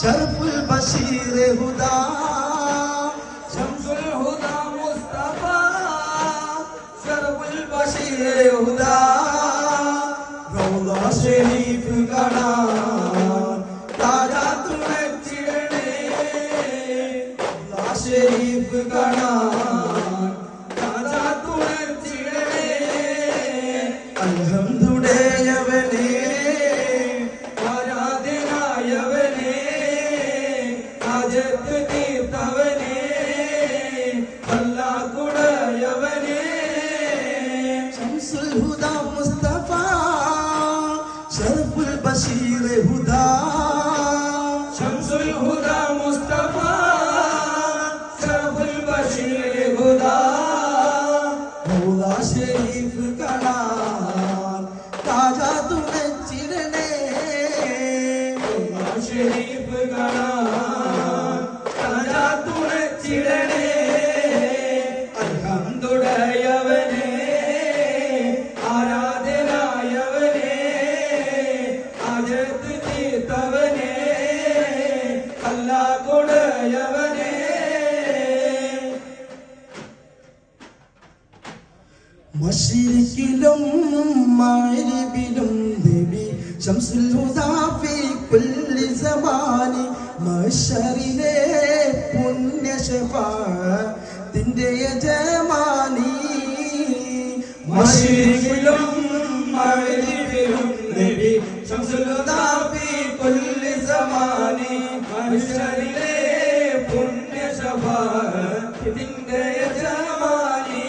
शरफुल बशीर हुदा शम्सुल हुदा मुस्तफा शरफुल बशीर हुदा रौदा शरीफ कड़ा ताजा तुम्हें चिड़ने रौदा शरीफ कड़ा ताजा तुम्हें चिड़ने अल्हम्दुलिल्लाह हुदा मुस्तफा शरफुल बशीर हुदा शम्सुल हुदा मुस्तफा शरफुल बशीर हुदा रौदा शरीफ कड़ा ताजा तुम्हें चिड़ने रौदा शरीफ कड़ा ताजा तुम्हें चिड़ने अल्हम्दुलिल्लाह മശരിഖിലും മഗ്രിബിലും നബി ശംസുൽ ഹുദാ ഫീ കുല്ലി സമാനി മഹ്ശറിലെ പുണ്യ ശഫാഅത്തിന്റെ യജമാനി മശരിഖിലും മഗ്രിബിലും നബി ശംസുൽ ഹുദാ ഫീ കുല്ലി സമാനി മഹ്ശറിലെ പുണ്യ ശഫാഅത്തിന്റെ യജമാനി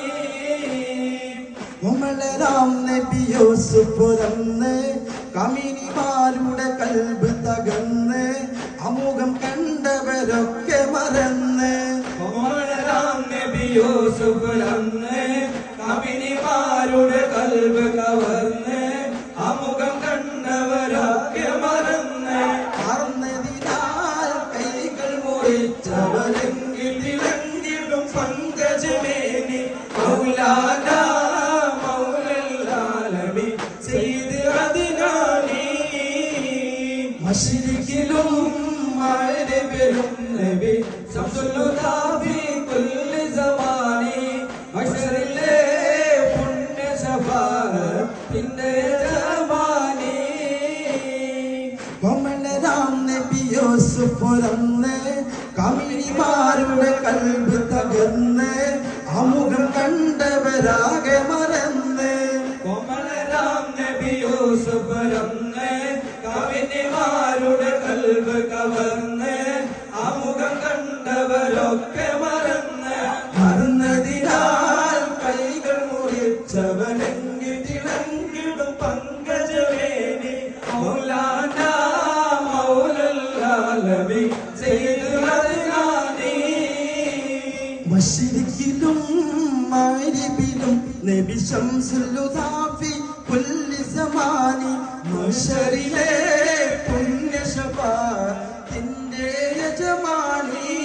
രാം നബി യൂസുഫ് റന്ന് കമിനിമാരുടെ കൽബ് തകർന്ന് അമുഖം കണ്ടവരൊക്കെ മറന്ന് രാം നബി യൂസുഫ് റന്ന് കമിനിമാരുടെ കൽബ് കവർന്ന് അമുഖം കണ്ടവരൊക്കെ മറന്ന് മറന്നതിനാൽ കൈകൾ മുറിച്ചവരെങ്കിൽ തിളങ്ങിടും പങ്കജമേനി മൗലാന മശരിഖിലും മഗ്രിബിലും നബി ശംസുൽ ഹുദാ ഫീ കുല്ലി സമാനി മഹ്ശറിലെ പുണ്യ ശഫാഅത്തിന്റെ യജമാനി രാം നബി യൂസുഫ് റന്ന് കമിനിമാരുടെ കൽബ് തകർന്ന് അമുഖം കണ്ടവരാകെ മറന്ന് രാം നബി യൂസുഫ് റന്ന് കവിനിമാരുടെ കൽബ് കവർന്ന് അമുഖം കണ്ടവരൊക്കെ മറന്ന് മറന്നതിനാൽ കൈകൾ മുറിച്ചവനെങ്കിൽ തിളങ്ങിടും പങ്കജമേനി മൗലാന മൗലല്ലാലമി സയ്യിദുൽ അദ്നാനി മശരിഖിലും മഗ്രിബിലും നബി ശംസുൽ ഹുദാ ഫീ കുല്ലി സമാനി മഹ്ശറിലെ പുണ്യ ശഫാഅത്തിന്റെ യജമാനി